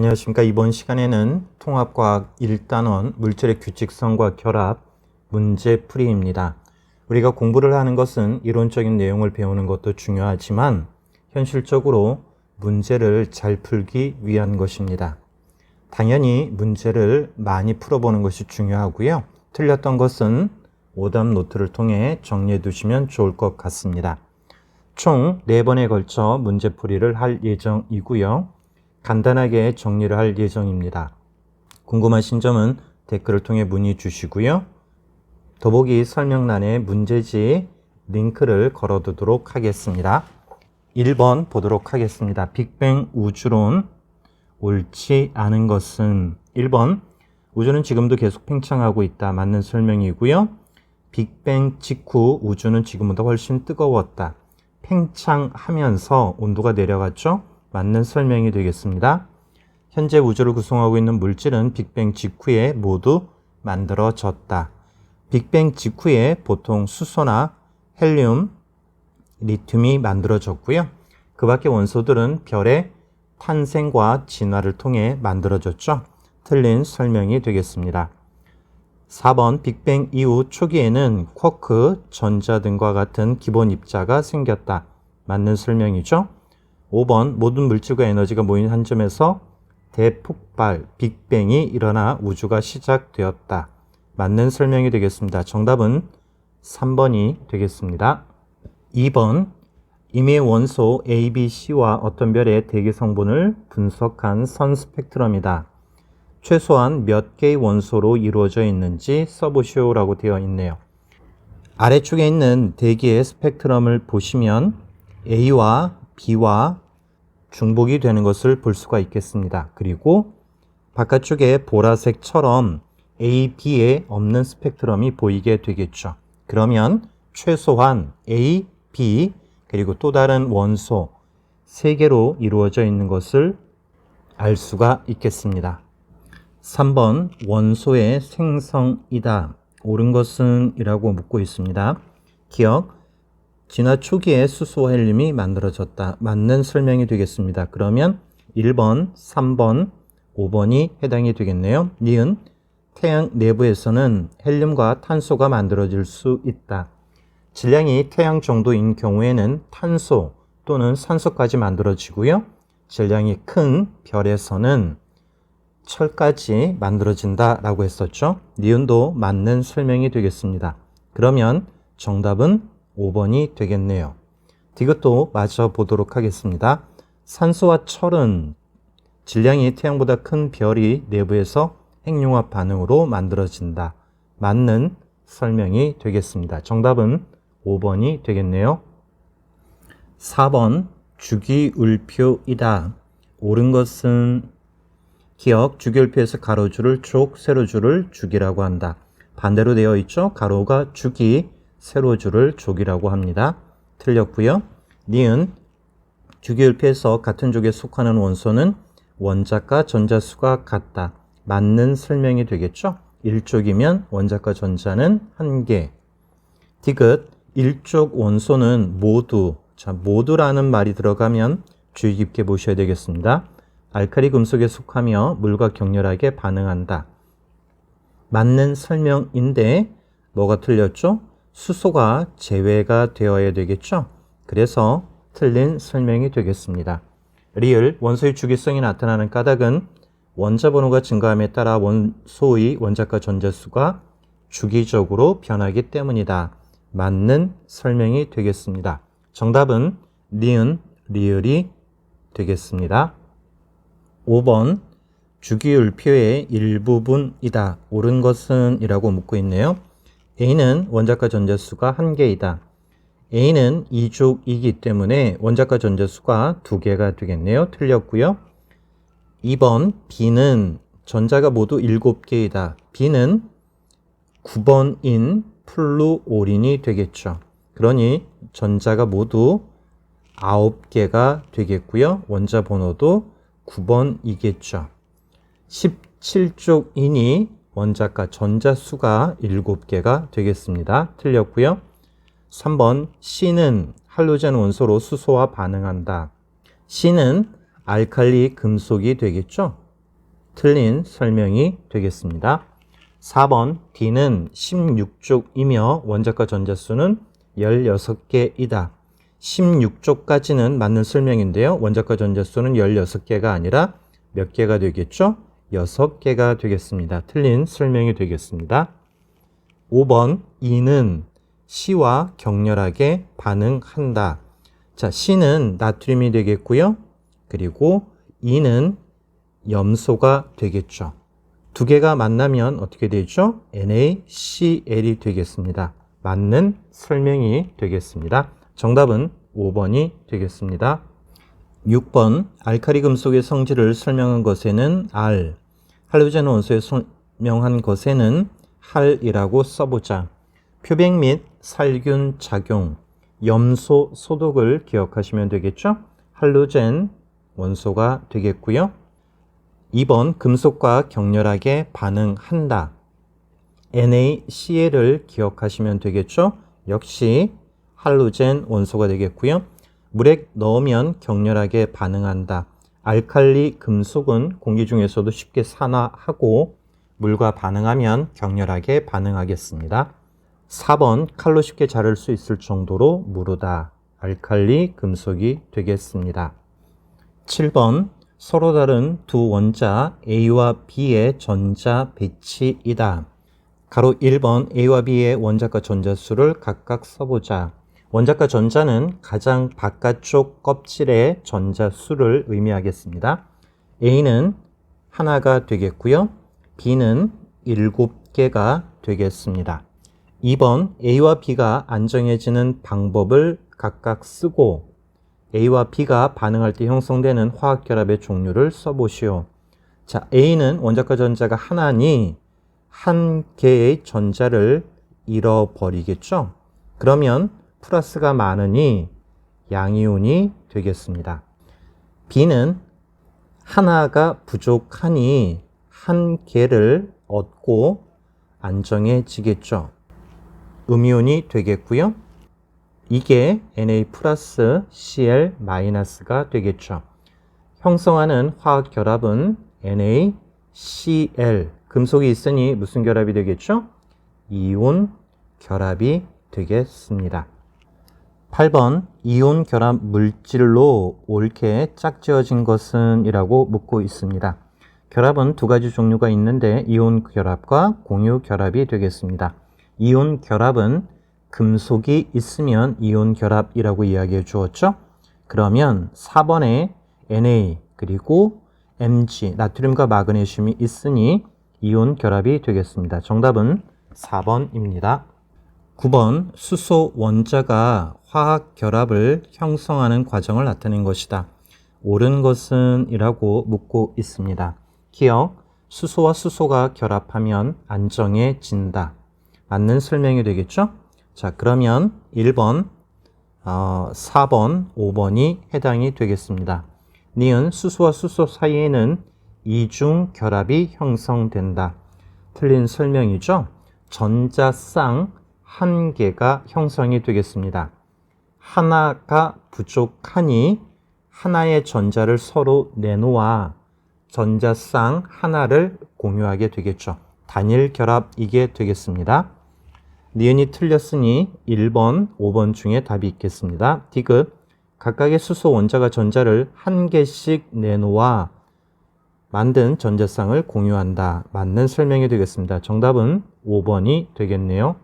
안녕하십니까. 이번 시간에는 통합과학 1단원 물질의 규칙성과 결합 문제풀이입니다. 우리가 공부를 하는 것은 이론적인 내용을 배우는 것도 중요하지만 현실적으로 문제를 잘 풀기 위한 것입니다. 당연히 문제를 많이 풀어보는 것이 중요하고요. 틀렸던 것은 오답 노트를 통해 정리해 두시면 좋을 것 같습니다. 총 4번에 걸쳐 문제풀이를 할 예정이고요. 간단하게 정리를 할 예정입니다. 궁금하신 점은 댓글을 통해 문의 주시고요. 더보기 설명란에 문제지 링크를 걸어두도록 하겠습니다. 1번 보도록 하겠습니다. 빅뱅 우주론 옳지 않은 것은 1번 우주는 지금도 계속 팽창하고 있다. 맞는 설명이고요. 빅뱅 직후 우주는 지금보다 훨씬 뜨거웠다. 팽창하면서 온도가 내려갔죠. 맞는 설명이 되겠습니다. 현재 우주를 구성하고 있는 물질은 빅뱅 직후에 모두 만들어졌다. 빅뱅 직후에 보통 수소나 헬륨, 리튬이 만들어졌고요. 그 밖의 원소들은 별의 탄생과 진화를 통해 만들어졌죠. 틀린 설명이 되겠습니다. 4번 빅뱅 이후 초기에는 쿼크, 전자 등과 같은 기본 입자가 생겼다. 맞는 설명이죠. 5번 모든 물질과 에너지가 모인 한 점에서 대폭발, 빅뱅이 일어나 우주가 시작되었다. 맞는 설명이 되겠습니다. 정답은 3번이 되겠습니다. 2번 임의 원소 A, B, C와 어떤 별의 대기 성분을 분석한 선 스펙트럼이다. 최소한 몇 개의 원소로 이루어져 있는지 써보시오라고 되어 있네요. 아래쪽에 있는 대기의 스펙트럼을 보시면 A와 B와 중복이 되는 것을 볼 수가 있겠습니다. 그리고 바깥쪽에 보라색처럼 A, B에 없는 스펙트럼이 보이게 되겠죠. 그러면 최소한 A, B 그리고 또 다른 원소 3개로 이루어져 있는 것을 알 수가 있겠습니다. 3번 원소의 생성이다. 옳은 것은 이라고 묻고 있습니다. 기억 진화 초기에 수소 헬륨이 만들어졌다. 맞는 설명이 되겠습니다. 그러면 1번, 3번, 5번이 해당이 되겠네요. 니은 태양 내부에서는 헬륨과 탄소가 만들어질 수 있다. 질량이 태양 정도인 경우에는 탄소 또는 산소까지 만들어지고요. 질량이 큰 별에서는 철까지 만들어진다 라고 했었죠. 니은도 맞는 설명이 되겠습니다. 그러면 정답은 5번이 되겠네요. 이것도 맞춰 보도록 하겠습니다. 산소와 철은 질량이 태양보다 큰 별이 내부에서 핵융합 반응으로 만들어진다. 맞는 설명이 되겠습니다. 정답은 5번이 되겠네요. 4번 주기울표이다. 옳은 것은 기억 주기울표에서 가로줄을 족, 세로줄을 주기라고 한다. 반대로 되어 있죠. 가로가 주기, 세로줄을 족이라고 합니다. 틀렸고요. 니은 주기율표에서 같은 족에 속하는 원소는 원자과 전자수가 같다. 맞는 설명이 되겠죠. 1족이면 원자과 전자는 1개. 디귿 1족 원소는 모두. 자, 모두라는 말이 들어가면 주의 깊게 보셔야 되겠습니다. 알칼리 금속에 속하며 물과 격렬하게 반응한다. 맞는 설명인데 뭐가 틀렸죠? 수소가 제외가 되어야 되겠죠. 그래서 틀린 설명이 되겠습니다. 리을 원소의 주기성이 나타나는 까닭은 원자 번호가 증가함에 따라 원소의 원자과 전자수가 주기적으로 변하기 때문이다. 맞는 설명이 되겠습니다. 정답은 니은, 리을이 되겠습니다. 5번 주기율표의 일부분이다. 옳은 것은 이라고 묻고 있네요. A는 원자과 전자수가 1개이다. A는 2족이기 때문에 원자과 전자수가 2개가 되겠네요. 틀렸고요. 2번 B는 전자가 모두 7개이다. B는 9번인 플루오린이 되겠죠. 그러니 전자가 모두 9개가 되겠고요. 원자 번호도 9번이겠죠. 17족이니 원자과 전자수가 7개가 되겠습니다. 틀렸고요. 3번 C는 할로젠 원소로 수소와 반응한다. C는 알칼리 금속이 되겠죠. 틀린 설명이 되겠습니다. 4번 D는 16족이며 원자과 전자수는 16개이다. 16쪽까지는 맞는 설명인데요. 원자과 전자수는 16개가 아니라 몇 개가 되겠죠? 6개가 되겠습니다. 틀린 설명이 되겠습니다. 5번 E는 C와 격렬하게 반응한다. 자, C는 나트륨이 되겠고요. 그리고 E는 염소가 되겠죠. 두 개가 만나면 어떻게 되죠? NaCl이 되겠습니다. 맞는 설명이 되겠습니다. 정답은 5번이 되겠습니다. 6번 알칼리 금속의 성질을 설명한 것에는 R, 할로젠 원소에 설명한 것에는 할이라고 써보자. 표백 및 살균 작용, 염소 소독을 기억하시면 되겠죠? 할로젠 원소가 되겠고요. 2번 금속과 격렬하게 반응한다. NaCl을 기억하시면 되겠죠? 역시 할로젠 원소가 되겠고요. 물에 넣으면 격렬하게 반응한다. 알칼리 금속은 공기 중에서도 쉽게 산화하고 물과 반응하면 격렬하게 반응하겠습니다. 4번 칼로 쉽게 자를 수 있을 정도로 무르다. 알칼리 금속이 되겠습니다. 7번 서로 다른 두 원자 A와 B의 전자 배치이다. 가로 1번 A와 B의 원자과 전자수를 각각 써보자. 원자과 전자는 가장 바깥쪽 껍질의 전자수를 의미하겠습니다. A는 하나가 되겠고요. B는 7개가 되겠습니다. 2번 A와 B가 안정해지는 방법을 각각 쓰고 A와 B가 반응할 때 형성되는 화학결합의 종류를 써보시오. 자, A는 원자과 전자가 하나니 한 개의 전자를 잃어버리겠죠? 그러면 플러스가 많으니 양이온이 되겠습니다. B는 하나가 부족하니 한 개를 얻고 안정해지겠죠. 음이온이 되겠고요. 이게 Na 플러스 Cl 마이너스가 되겠죠. 형성하는 화학 결합은 NaCl. 금속이 있으니 무슨 결합이 되겠죠? 이온 결합이 되겠습니다. 8번 이온 결합 물질로 옳게 짝지어진 것은? 이라고 묻고 있습니다. 결합은 두 가지 종류가 있는데 이온 결합과 공유 결합이 되겠습니다. 이온 결합은 금속이 있으면 이온 결합이라고 이야기해 주었죠. 그러면 4번에 Na 그리고 Mg, 나트륨과 마그네슘이 있으니 이온 결합이 되겠습니다. 정답은 4번입니다. 9번 수소 원자가 화학 결합을 형성하는 과정을 나타낸 것이다. 옳은 것은? 이라고 묻고 있습니다. 기억, 수소와 수소가 결합하면 안정해진다. 맞는 설명이 되겠죠? 자, 그러면 1번, 4번, 5번이 해당이 되겠습니다. 니은 수소와 수소 사이에는 이중 결합이 형성된다. 틀린 설명이죠? 전자쌍 한 개가 형성이 되겠습니다. 하나가 부족하니 하나의 전자를 서로 내놓아 전자쌍 하나를 공유하게 되겠죠. 단일 결합이게 되겠습니다. 니은이 틀렸으니 1번, 5번 중에 답이 있겠습니다. 디귿, 각각의 수소 원자가 전자를 한 개씩 내놓아 만든 전자쌍을 공유한다. 맞는 설명이 되겠습니다. 정답은 5번이 되겠네요.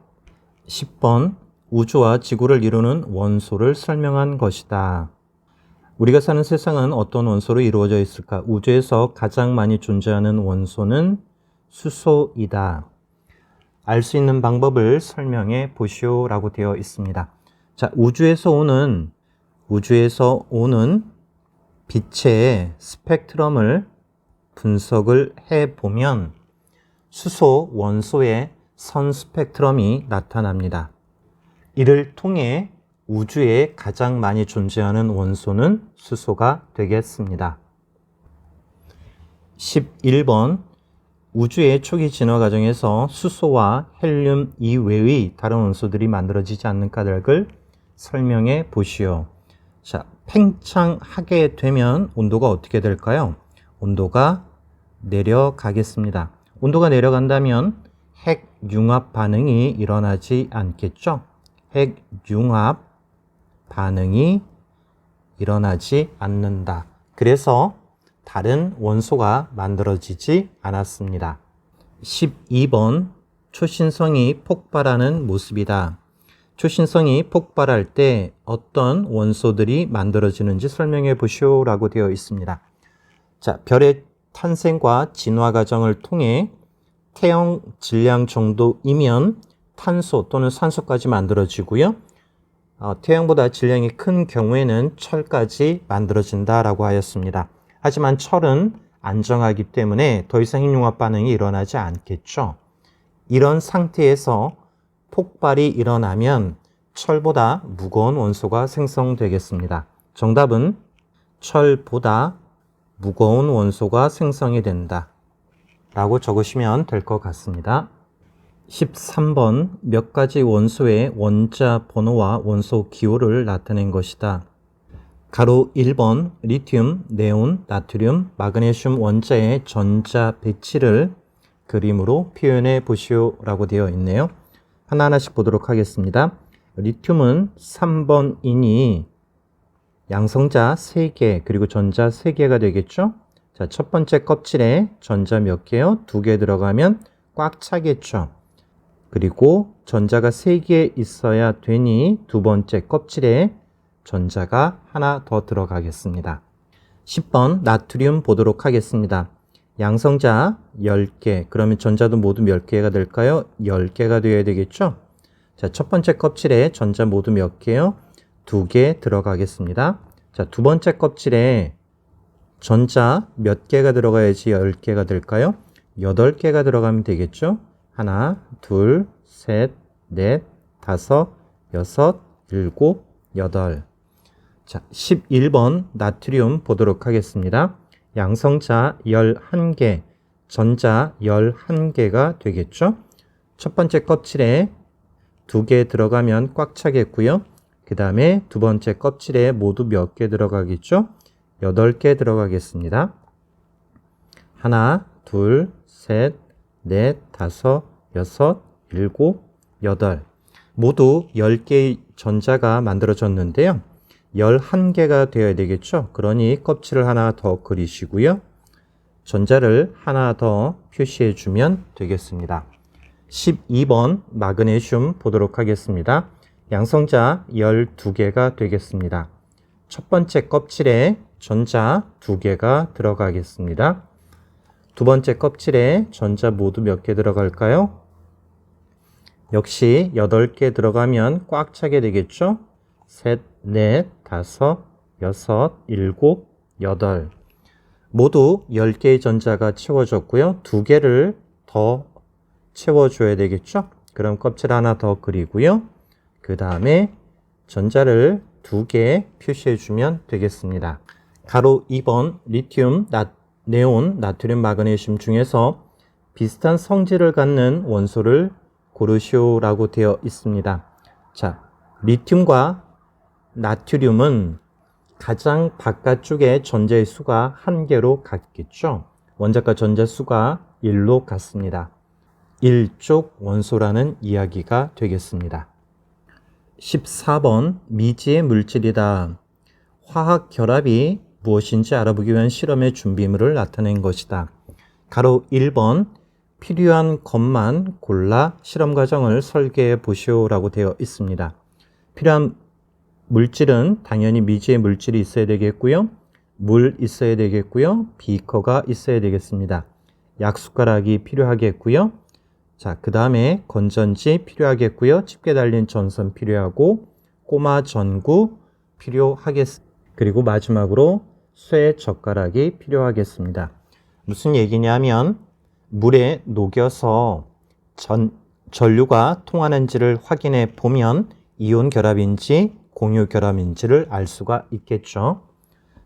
10번, 우주와 지구를 이루는 원소를 설명한 것이다. 우리가 사는 세상은 어떤 원소로 이루어져 있을까? 우주에서 가장 많이 존재하는 원소는 수소이다. 알 수 있는 방법을 설명해 보시오 라고 되어 있습니다. 자, 우주에서 오는 빛의 스펙트럼을 분석을 해 보면 수소 원소의 선 스펙트럼이 나타납니다. 이를 통해 우주에 가장 많이 존재하는 원소는 수소가 되겠습니다. 11번, 우주의 초기 진화 과정에서 수소와 헬륨 이외의 다른 원소들이 만들어지지 않는 까닭을 설명해 보시오. 자, 팽창하게 되면 온도가 어떻게 될까요? 온도가 내려가겠습니다. 온도가 내려간다면 핵융합 반응이 일어나지 않겠죠? 핵융합 반응이 일어나지 않는다. 그래서 다른 원소가 만들어지지 않았습니다. 12번 초신성이 폭발하는 모습이다. 초신성이 폭발할 때 어떤 원소들이 만들어지는지 설명해 보시오 라고 되어 있습니다. 자, 별의 탄생과 진화 과정을 통해 태형 질량 정도이면 탄소 또는 산소까지 만들어지고요. 태형보다 질량이 큰 경우에는 철까지 만들어진다라고 하였습니다. 하지만 철은 안정하기 때문에 더 이상 핵융합 반응이 일어나지 않겠죠. 이런 상태에서 폭발이 일어나면 철보다 무거운 원소가 생성되겠습니다. 정답은 철보다 무거운 원소가 생성이 된다 라고 적으시면 될 것 같습니다. 13번 몇 가지 원소의 원자 번호와 원소 기호를 나타낸 것이다. 가로 1번 리튬, 네온, 나트륨, 마그네슘 원자의 전자 배치를 그림으로 표현해 보시오 라고 되어 있네요. 하나하나씩 보도록 하겠습니다. 리튬은 3번이니 양성자 3개 그리고 전자 3개가 되겠죠. 자, 첫 번째 껍질에 전자 몇 개요? 2개 들어가면 꽉 차겠죠. 그리고 전자가 3개 있어야 되니 두 번째 껍질에 전자가 하나 더 들어가겠습니다. 10번 나트륨 보도록 하겠습니다. 양성자 10개, 그러면 전자도 모두 몇 개가 될까요? 10개가 되어야 되겠죠? 자, 첫 번째 껍질에 전자 모두 몇 개요? 2개 들어가겠습니다. 자, 두 번째 껍질에 전자 몇 개가 들어가야지 10개가 될까요? 8개가 들어가면 되겠죠? 하나, 둘, 셋, 넷, 다섯, 여섯, 일곱, 여덟. 자, 11번 나트륨 보도록 하겠습니다. 양성자 11개, 전자 11개가 되겠죠? 첫 번째 껍질에 2개 들어가면 꽉 차겠고요. 그 다음에 두 번째 껍질에 모두 몇 개 들어가겠죠? 8개 들어가겠습니다. 하나, 둘, 셋, 넷, 다섯, 여섯, 일곱, 여덟. 모두 10개의 전자가 만들어졌는데요. 11개가 되어야 되겠죠? 그러니 껍질을 하나 더 그리시고요. 전자를 하나 더 표시해 주면 되겠습니다. 12번 마그네슘 보도록 하겠습니다. 양성자 12개가 되겠습니다. 첫 번째 껍질에 전자 2개가 들어가겠습니다. 두 번째 껍질에 전자 모두 몇 개 들어갈까요? 역시 8개 들어가면 꽉 차게 되겠죠? 셋, 넷, 다섯, 여섯, 일곱, 여덟. 모두 10개의 전자가 채워졌고요. 2개를 더 채워줘야 되겠죠? 그럼 껍질 하나 더 그리고요. 그 다음에 전자를 2개 표시해주면 되겠습니다. 가로 2번 리튬, 네온, 나트륨, 마그네슘 중에서 비슷한 성질을 갖는 원소를 고르시오 라고 되어 있습니다. 자, 리튬과 나트륨은 가장 바깥쪽에 전자의 수가 1개로 같겠죠. 원자과 전자 수가 1로 같습니다. 1쪽 원소라는 이야기가 되겠습니다. 14번 미지의 물질이다. 화학 결합이 무엇인지 알아보기 위한 실험의 준비물을 나타낸 것이다. 가로 1번 필요한 것만 골라 실험 과정을 설계해 보시오 라고 되어 있습니다. 필요한 물질은 당연히 미지의 물질이 있어야 되겠고요. 물 있어야 되겠고요. 비커가 있어야 되겠습니다. 약숟가락이 필요하겠고요. 자, 그 다음에 건전지 필요하겠고요. 집게 달린 전선 필요하고 꼬마 전구 필요하겠습니다. 그리고 마지막으로 쇠 젓가락이 필요하겠습니다. 무슨 얘기냐면 물에 녹여서 전류가 통하는지를 확인해 보면 이온 결합인지 공유 결합인지를 알 수가 있겠죠.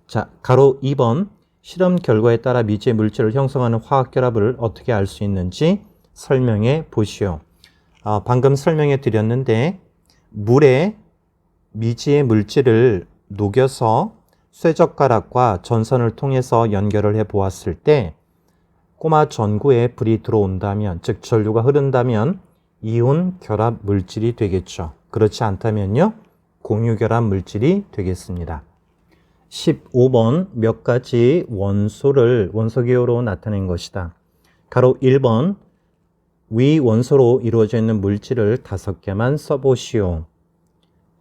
자, 가로 2번 실험 결과에 따라 미지의 물질을 형성하는 화학 결합을 어떻게 알 수 있는지 설명해 보시오. 방금 설명해 드렸는데 물에 미지의 물질을 녹여서 쇠젓가락과 전선을 통해서 연결을 해 보았을 때 꼬마 전구에 불이 들어온다면, 즉 전류가 흐른다면 이온 결합 물질이 되겠죠. 그렇지 않다면요, 공유 결합 물질이 되겠습니다. 15번 몇 가지 원소를 원소기호로 나타낸 것이다. 가로 1번 위 원소로 이루어져 있는 물질을 5개만 써보시오.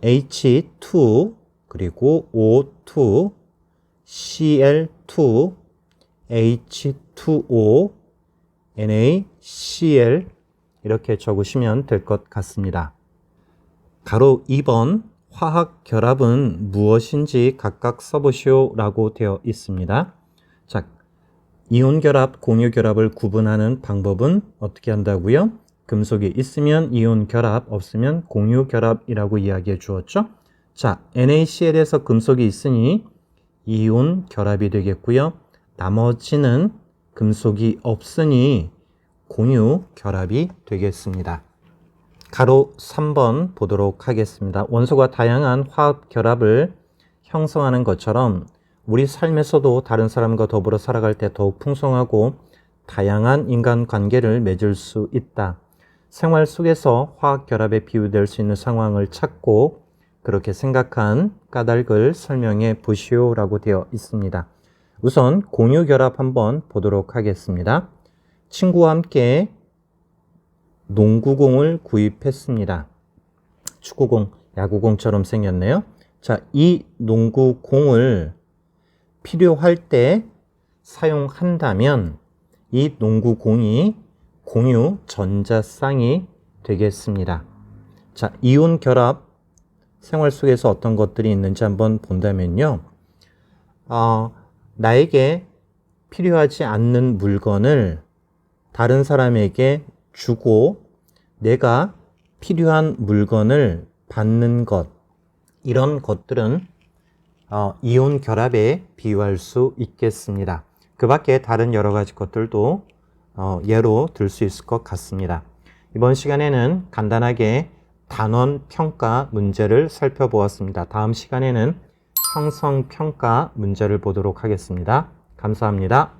H2 그리고 O2 Cl2 H2O NaCl 이렇게 적으시면 될 것 같습니다. 가로 2번 화학 결합은 무엇인지 각각 써보시오 라고 되어 있습니다. 자, 이온 결합, 공유 결합을 구분하는 방법은 어떻게 한다고요? 금속이 있으면 이온 결합, 없으면 공유 결합이라고 이야기해 주었죠. 자, NaCl에서 금속이 있으니 이온 결합이 되겠고요. 나머지는 금속이 없으니 공유 결합이 되겠습니다. 가로 3번 보도록 하겠습니다. 원소가 다양한 화학 결합을 형성하는 것처럼 우리 삶에서도 다른 사람과 더불어 살아갈 때 더욱 풍성하고 다양한 인간관계를 맺을 수 있다. 생활 속에서 화학 결합에 비유될 수 있는 상황을 찾고 그렇게 생각한 까닭을 설명해 보시오라고 되어 있습니다. 우선 공유 결합 한번 보도록 하겠습니다. 친구와 함께 농구공을 구입했습니다. 축구공, 야구공처럼 생겼네요. 자, 이 농구공을 필요할 때 사용한다면 이 농구공이 공유 전자쌍이 되겠습니다. 자, 이온 결합 생활 속에서 어떤 것들이 있는지 한번 본다면요. 나에게 필요하지 않는 물건을 다른 사람에게 주고 내가 필요한 물건을 받는 것, 이런 것들은 이온 결합에 비유할 수 있겠습니다. 그 밖에 다른 여러 가지 것들도 예로 들 수 있을 것 같습니다. 이번 시간에는 간단하게 단원 평가 문제를 살펴보았습니다. 다음 시간에는 형성평가 문제를 보도록 하겠습니다. 감사합니다.